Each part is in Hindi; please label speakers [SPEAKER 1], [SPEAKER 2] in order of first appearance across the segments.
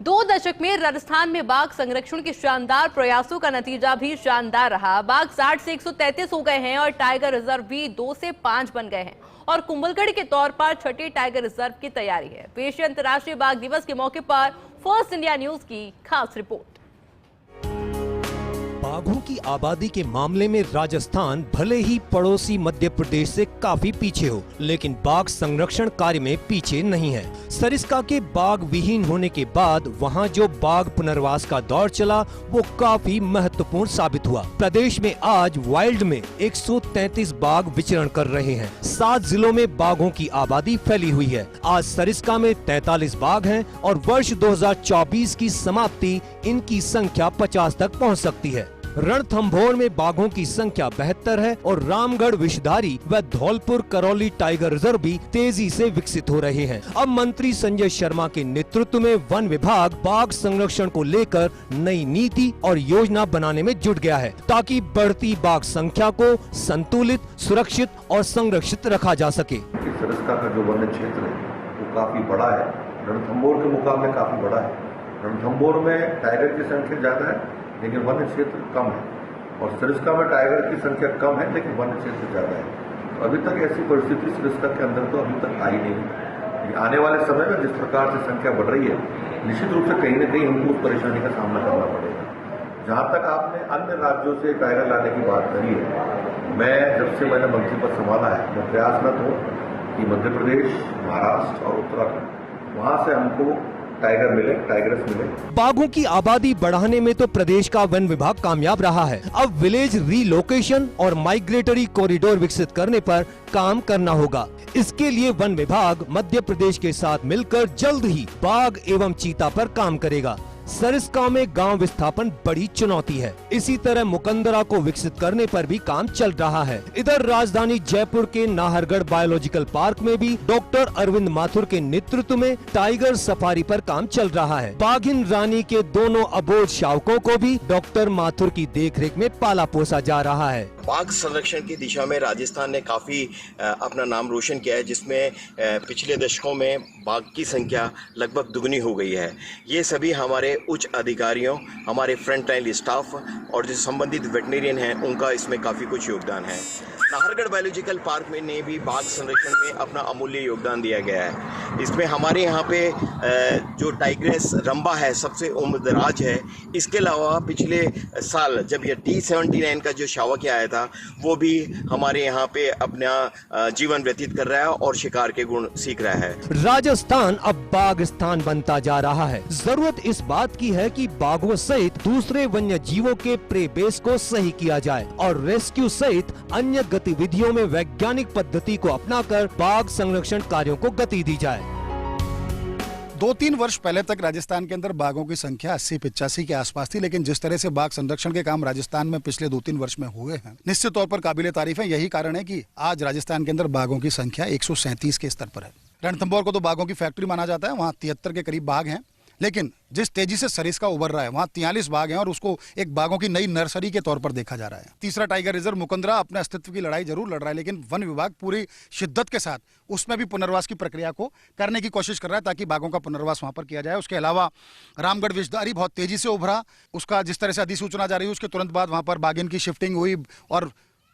[SPEAKER 1] 2 दशक में राजस्थान में बाघ संरक्षण के शानदार प्रयासों का नतीजा भी शानदार रहा। बाघ 60 से 133 हो गए हैं और टाइगर रिजर्व भी 2 से 5 बन गए हैं और कुंभलगढ़ के तौर पर छठे टाइगर रिजर्व की तैयारी है। पेश है अंतर्राष्ट्रीय बाघ दिवस के मौके पर फर्स्ट इंडिया न्यूज की खास रिपोर्ट।
[SPEAKER 2] बाघों की आबादी के मामले में राजस्थान भले ही पड़ोसी मध्य प्रदेश से काफी पीछे हो, लेकिन बाघ संरक्षण कार्य में पीछे नहीं है। सरिस्का के बाघ विहीन होने के बाद वहां जो बाघ पुनर्वास का दौर चला वो काफी महत्वपूर्ण साबित हुआ। प्रदेश में आज वाइल्ड में 133 बाघ विचरण कर रहे हैं। 7 जिलों में बाघों की आबादी फैली हुई है। आज सरिस्का में 43 बाघ हैं और वर्ष 2024 की समाप्ति इनकी संख्या 50 तक पहुंच सकती है। रणथंभौर में बाघों की संख्या 72 है और रामगढ़ विषधारी व धौलपुर करौली टाइगर रिजर्व भी तेजी से विकसित हो रहे हैं। अब मंत्री संजय शर्मा के नेतृत्व में वन विभाग बाघ संरक्षण को लेकर नई नीति और योजना बनाने में जुट गया है ताकि बढ़ती बाघ संख्या को संतुलित, सुरक्षित और संरक्षित रखा जा सके।
[SPEAKER 3] सरिस्का का जो वन्य क्षेत्र है वो काफी बड़ा है, रणथंभौर के मुकाबले काफी बड़ा है। रणथंभौर में टाइगर की संख्या ज्यादा है लेकिन वन्य क्षेत्र कम है और सरिस्का में टाइगर की संख्या कम है लेकिन वन्य क्षेत्र ज्यादा है। तो अभी तक ऐसी परिस्थिति सरिस्का के अंदर तो अभी तक आई नहीं है। आने वाले समय में जिस प्रकार से संख्या बढ़ रही है, निश्चित रूप से कहीं न कहीं हमको उस परेशानी का सामना करना पड़ेगा। जहाँ तक आपने अन्य राज्यों से टाइगर लाने की बात करी है, मैं जब से मैंने मंत्री पद संभाला है मैं प्रयासरत हूँ कि मध्य प्रदेश, महाराष्ट्र और उत्तराखंड वहाँ से हमको टाइगर मिले, टाइगर्स मिले।
[SPEAKER 2] बाघों की आबादी बढ़ाने में तो प्रदेश का वन विभाग कामयाब रहा है। अब विलेज रीलोकेशन और माइग्रेटरी कॉरिडोर विकसित करने पर काम करना होगा। इसके लिए वन विभाग मध्य प्रदेश के साथ मिलकर जल्द ही बाघ एवं चीता पर काम करेगा। सरिस्का में गांव विस्थापन बड़ी चुनौती है। इसी तरह मुकंदरा को विकसित करने पर भी काम चल रहा है। इधर राजधानी जयपुर के नाहरगढ़ बायोलॉजिकल पार्क में भी डॉक्टर अरविंद माथुर के नेतृत्व में टाइगर सफारी पर काम चल रहा है। बाघिन रानी के दोनों अबोध शावकों को भी डॉक्टर माथुर की देखरेख में पाला पोसा जा रहा है।
[SPEAKER 4] बाघ संरक्षण की दिशा में राजस्थान ने काफी अपना नाम रोशन किया है, जिसमें पिछले दशकों में बाघ की संख्या लगभग दुगनी हो गई है। ये सभी हमारे उच्च अधिकारियों, हमारे फ्रंट लाइन स्टाफ और जो संबंधित वेटनेरियन हैं उनका इसमें काफी कुछ योगदान है। नाहरगढ़ बायोलॉजिकल पार्क में ने भी बाघ संरक्षण में अपना अमूल्य योगदान दिया गया है। इसमें हमारे यहाँ पे जो टाइग्रेस रंबा है सबसे उम्रदराज है। इसके अलावा पिछले साल जब ये T79 का जो शावक आया था वो भी हमारे यहाँ पे अपना जीवन व्यतीत कर रहा है और शिकार के गुण सीख रहा है।
[SPEAKER 2] राजस्थान अब बाघ स्थान बनता जा रहा है। जरूरत इस बात की है कि बाघों सहित दूसरे वन्य जीवों के प्रे बेस को सही किया जाए और रेस्क्यू सहित अन्य गतिविधियों में वैज्ञानिक पद्धति को अपनाकर बाघ संरक्षण कार्यों को गति दी जाए।
[SPEAKER 5] 2-3 वर्ष पहले तक राजस्थान के अंदर बाघों की संख्या 80-85 के आसपास थी, लेकिन जिस तरह से बाघ संरक्षण के काम राजस्थान में पिछले 2-3 वर्ष में हुए हैं, निश्चित तौर पर काबिले तारीफ है। यही कारण है कि आज राजस्थान के अंदर बाघों की संख्या 137 के स्तर पर है। रणथंभौर को तो बाघों की फैक्ट्री माना जाता है, वहाँ 73 के करीब बाघ हैं, लेकिन जिस तेजी से सरिस्का उभर रहा है वहाँ 43 बाघ हैं और उसको एक बाघों की नई नर्सरी के तौर पर देखा जा रहा है। तीसरा टाइगर रिजर्व मुकंदरा अपने अस्तित्व की लड़ाई जरूर लड़ रहा है, लेकिन वन विभाग पूरी शिद्दत के साथ उसमें भी पुनर्वास की प्रक्रिया को करने की कोशिश कर रहा है ताकि बाघों का पुनर्वास वहाँ पर किया जाए। उसके अलावा रामगढ़ विषधारी बहुत तेजी से उभरा, उसका जिस तरह से अधिसूचना जारी हुई उसके तुरंत बाद वहाँ पर बाघिन की शिफ्टिंग हुई और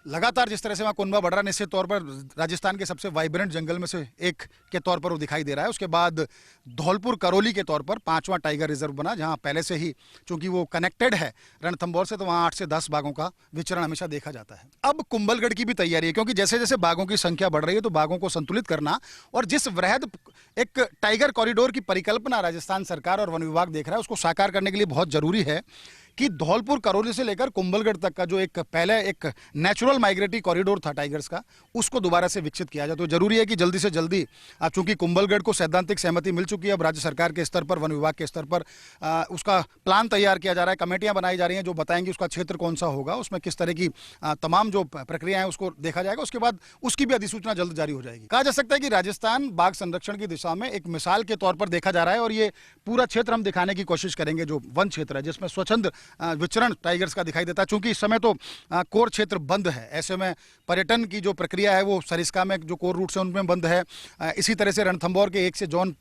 [SPEAKER 5] लगातार जिस तरह से वहाँ कुनबा बढ़ रहा है, निश्चित तौर पर राजस्थान के सबसे वाइब्रेंट जंगल में से एक के तौर पर वो दिखाई दे रहा है। उसके बाद धौलपुर करौली के तौर पर 5वां टाइगर रिजर्व बना, जहाँ पहले से ही चूंकि वो कनेक्टेड है रणथंभौर से, तो वहाँ 8 से 10 बाघों का विचरण हमेशा देखा जाता है। अब कुंभलगढ़ की भी तैयारी है, क्योंकि जैसे जैसे बाघों की संख्या बढ़ रही है तो बाघों को संतुलित करना और जिस वृहद एक टाइगर कॉरिडोर की परिकल्पना राजस्थान सरकार और वन विभाग देख रहा है उसको साकार करने के लिए बहुत जरूरी है कि धौलपुर करौली से लेकर कुंभलगढ़ तक का जो एक पहले एक नेचुरल माइग्रेटरी कॉरिडोर था टाइगर्स का, उसको दोबारा से विकसित किया जाए। तो जरूरी है कि जल्दी से जल्दी, चूंकि कुंभलगढ़ को सैद्धांतिक सहमति मिल चुकी है, अब राज्य सरकार के स्तर पर, वन विभाग के स्तर पर उसका प्लान तैयार किया जा रहा है, कमेटियां बनाई जा रही हैं जो बताएंगी उसका क्षेत्र कौन सा होगा, उसमें किस तरह की तमाम जो प्रक्रिया है उसको देखा जाएगा। उसके बाद उसकी भी अधिसूचना जल्द जारी हो जाएगी। कहा जा सकता है कि राजस्थान बाघ संरक्षण की दिशा में एक मिसाल के तौर पर देखा जा रहा है और ये पूरा क्षेत्र हम दिखाने की कोशिश करेंगे जो वन क्षेत्र है जिसमें स्वच्छंद विचरण टाइगर्स का दिखाई देता है। चूंकि इस समय तो कोर क्षेत्र बंद है, ऐसे में पर्यटन की जो प्रक्रिया है वो सरिस्का में जो कोर रूट्स है उनमें बंद है। इसी तरह से रणथंभौर के 1 से जोन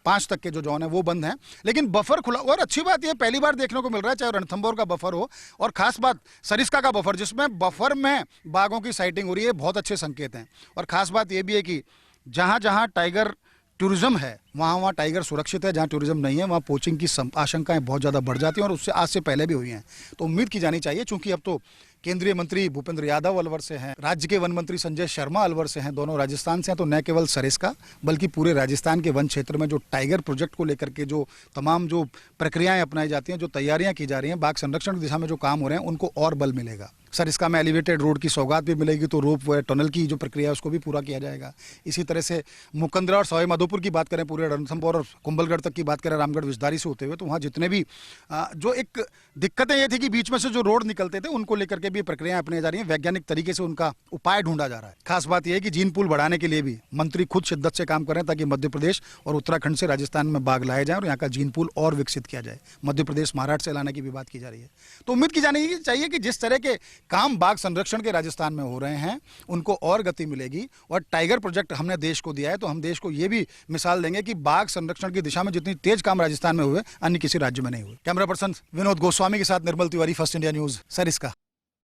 [SPEAKER 5] 5 तक के जो जोन है वो बंद है, लेकिन बफर खुला। और अच्छी बात यह पहली बार देखने को मिल रहा है, चाहे रणथंभौर का बफर हो और खास बात सरिस्का का बफर, जिसमें बफर में बाघों की साइटिंग हो रही है, बहुत अच्छे संकेत हैं। और खास बात यह भी है कि जहां जहां टाइगर टूरिज्म है वहाँ टाइगर सुरक्षित है, जहाँ टूरिज्म नहीं है वहाँ पोचिंग की आशंकाएं बहुत ज़्यादा बढ़ जाती हैं, और उससे आज से पहले भी हुई हैं। तो उम्मीद की जानी चाहिए, चूंकि अब तो केंद्रीय मंत्री भूपेंद्र यादव अलवर से हैं, राज्य के वन मंत्री संजय शर्मा अलवर से हैं, दोनों राजस्थान से हैं। तो न केवल सरिस्का बल्कि पूरे राजस्थान के वन क्षेत्र में जो टाइगर प्रोजेक्ट को लेकर के जो तमाम जो प्रक्रियाएं अपनाई जाती हैं, जो तैयारियां की जा रही हैं, बाघ संरक्षण की दिशा में जो काम हो रहे हैं, उनको और बल मिलेगा। सरिस्का में एलिवेटेड रोड की सौगात भी मिलेगी, तो रोप वे टनल की जो प्रक्रिया है उसको भी पूरा किया जाएगा। इसी तरह से मुकंदरा और सवाई माधोपुर की बात करें, पूरे रणथंभौर और कुंभलगढ़ तक की बात करें, रामगढ़ विषधारी से होते हुए, तो वहाँ जितने भी जो एक दिक्कतें ये थी कि बीच में से जो रोड निकलते थे उनको लेकर के भी प्रक्रियाएं अपनाई जा रही हैं, वैज्ञानिक तरीके से उनका उपाय ढूंढा जा रहा है। खास बात यह है कि जीन पुल बढ़ाने के लिए भी मंत्री खुद शिद्दत से काम कर रहे हैं, ताकि मध्य प्रदेश और उत्तराखंड से राजस्थान में बाघ लाए जाए और यहाँ का जीन पुल और विकसित किया जाए। मध्य प्रदेश महाराष्ट्र से लाने की भी बात की जा रही है। तो उम्मीद की जानी चाहिए कि जिस तरह के काम बाघ संरक्षण के राजस्थान में हो रहे हैं उनको और गति मिलेगी। और टाइगर प्रोजेक्ट हमने देश को दिया है, तो हम देश को ये भी मिसाल देंगे कि बाघ संरक्षण की दिशा में जितनी तेज काम राजस्थान में हुए अन्य किसी राज्य में नहीं हुए। कैमरा पर्सन विनोद गोस्वामी के साथ Nirmal Tiwari, first India news, Sariska.